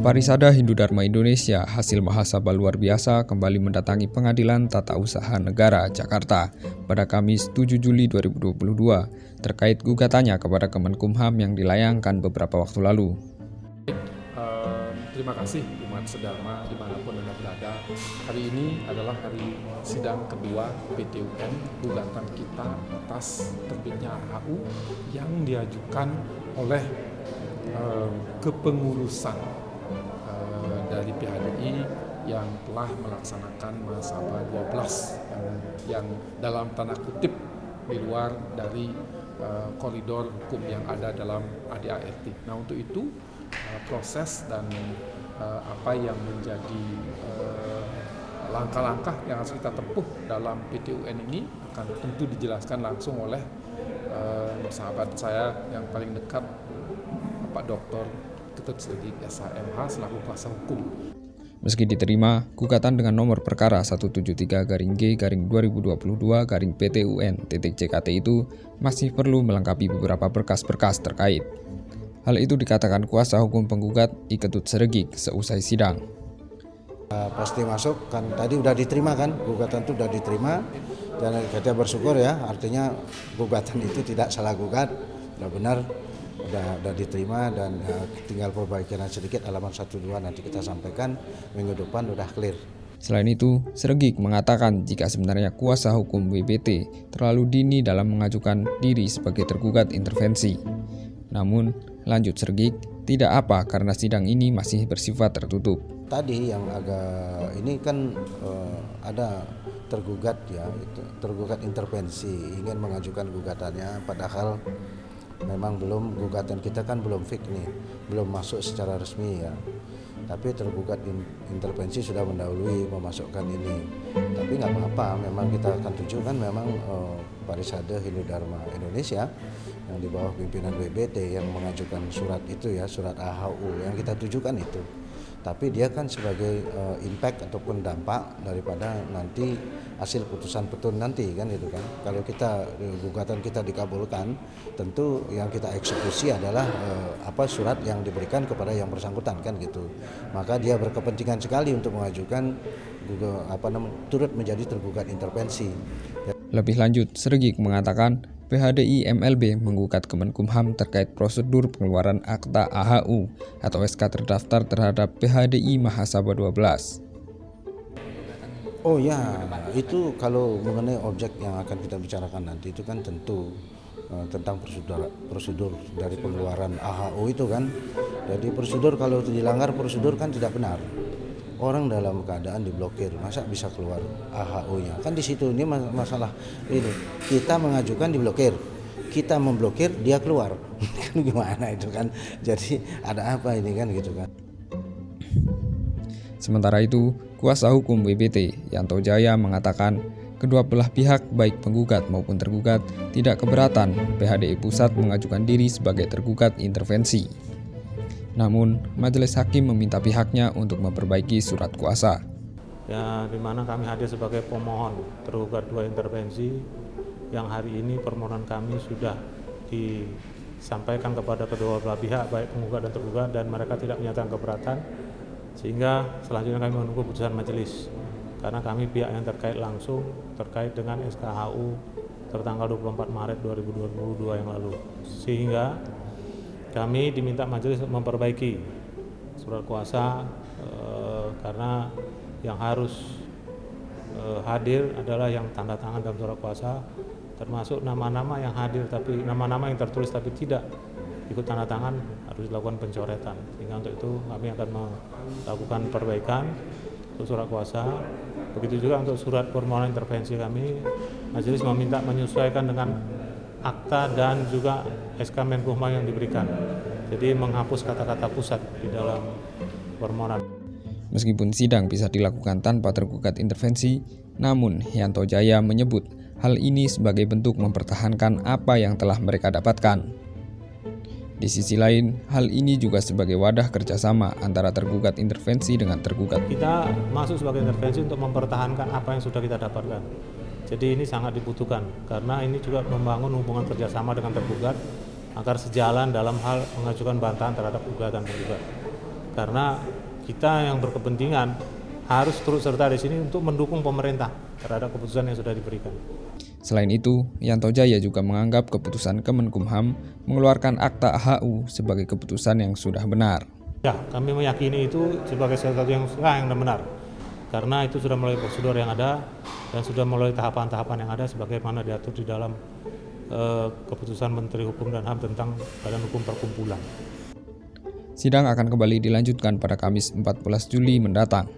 Parisada Hindu Dharma Indonesia hasil mahasabah luar biasa kembali mendatangi Pengadilan Tata Usaha Negara Jakarta pada Kamis 7 Juli 2022 terkait gugatannya kepada Kemenkumham yang dilayangkan beberapa waktu lalu. Terima kasih umat sedharma dimanapun Anda berada. Hari ini adalah hari sidang kedua PT-UN gugatan kita atas terbitnya HU yang diajukan oleh kepengurusan dari PHDI yang telah melaksanakan mahasabah 12 yang dalam tanda kutip di luar dari koridor hukum yang ada dalam ADART. Nah, untuk itu proses dan apa yang menjadi langkah-langkah yang harus kita tempuh dalam PT-UN ini akan tentu dijelaskan langsung oleh sahabat saya yang paling dekat, Pak Dr. Ketut Sregik SHMH selaku kuasa hukum. Meski diterima, gugatan dengan nomor perkara 173-G-2022-PT-UN-CKT itu masih perlu melengkapi beberapa berkas-berkas terkait. Hal itu dikatakan kuasa hukum penggugat I Ketut Sregik seusai sidang. Pasti masuk, kan tadi udah diterima kan, gugatan itu udah diterima dan kita bersyukur ya, artinya gugatan itu tidak salah gugat, udah benar, udah diterima dan tinggal perbaikan sedikit halaman 1-2 nanti kita sampaikan minggu depan udah clear. Selain itu, Sregik mengatakan jika sebenarnya kuasa hukum WBT terlalu dini dalam mengajukan diri sebagai tergugat intervensi. Namun, lanjut Sregik, tidak apa karena sidang ini masih bersifat tertutup. Tadi yang agak ini kan ada tergugat ya, itu tergugat intervensi ingin mengajukan gugatannya padahal memang belum, gugatan kita kan belum fix nih, belum masuk secara resmi ya. Tapi tergugat intervensi sudah mendahului memasukkan ini. Tapi nggak apa-apa, memang kita akan tujukan memang Parisada Hindu Dharma Indonesia yang di bawah pimpinan WBT yang mengajukan surat itu ya, surat AHU yang kita tujukan itu. Tapi dia kan sebagai impact ataupun dampak daripada nanti hasil putusan petun nanti kan itu kan. Kalau kita gugatan kita dikabulkan, tentu yang kita eksekusi adalah surat yang diberikan kepada yang bersangkutan kan gitu. Maka dia berkepentingan sekali untuk mengajukan turut menjadi tergugat intervensi. Lebih lanjut, Sregik mengatakan PHDI MLB menggugat Kemenkumham terkait prosedur pengeluaran akta AHU atau SK terdaftar terhadap PHDI Mahasabah 12. Oh ya, itu kalau mengenai objek yang akan kita bicarakan nanti itu kan tentu tentang prosedur dari pengeluaran AHU itu kan. Jadi prosedur kalau dilanggar prosedur kan tidak benar. Orang dalam keadaan diblokir, masa bisa keluar AHU-nya? Kan di situ ini masalah ini. Kita mengajukan diblokir, kita memblokir dia keluar. Kan gimana itu kan? Jadi ada apa ini kan gitu kan? Sementara itu, kuasa hukum WBT Yanto Jaya mengatakan kedua belah pihak baik penggugat maupun tergugat tidak keberatan PHDI Pusat mengajukan diri sebagai tergugat intervensi. Namun, majelis hakim meminta pihaknya untuk memperbaiki surat kuasa. Ya, di mana kami hadir sebagai pemohon tergugat dua intervensi yang hari ini permohonan kami sudah disampaikan kepada kedua belah pihak baik penggugat dan tergugat dan mereka tidak menyatakan keberatan sehingga selanjutnya kami menunggu putusan majelis karena kami pihak yang terkait langsung terkait dengan SKHU tertanggal 24 Maret 2022 yang lalu sehingga kami diminta majelis memperbaiki surat kuasa karena yang harus hadir adalah yang tanda tangan dalam surat kuasa termasuk nama-nama yang hadir tapi nama-nama yang tertulis tapi tidak ikut tanda tangan harus dilakukan pencoretan sehingga untuk itu kami akan melakukan perbaikan untuk surat kuasa. Begitu juga untuk surat permohonan intervensi kami majelis meminta menyesuaikan dengan akta dan juga SK Menkumham yang diberikan. Jadi menghapus kata-kata pusat di dalam permohonan. Meskipun sidang bisa dilakukan tanpa tergugat intervensi, namun Yanto Jaya menyebut hal ini sebagai bentuk mempertahankan apa yang telah mereka dapatkan. Di sisi lain, hal ini juga sebagai wadah kerjasama antara tergugat intervensi dengan tergugat. Kita masuk sebagai intervensi untuk mempertahankan apa yang sudah kita dapatkan. Jadi ini sangat dibutuhkan karena ini juga membangun hubungan kerjasama dengan tergugat agar sejalan dalam hal mengajukan bantahan terhadap gugatan tergugat. karena kita yang berkepentingan harus turut serta di sini untuk mendukung pemerintah terhadap keputusan yang sudah diberikan. Selain itu, Yanto Jaya juga menganggap keputusan Kemenkumham mengeluarkan akta HU sebagai keputusan yang sudah benar. Ya, kami meyakini itu sebagai sesuatu yang sah dan benar. Karena itu sudah melalui prosedur yang ada dan sudah melalui tahapan-tahapan yang ada sebagaimana diatur di dalam keputusan Menteri Hukum dan HAM tentang Badan Hukum Perkumpulan. Sidang akan kembali dilanjutkan pada Kamis 14 Juli mendatang.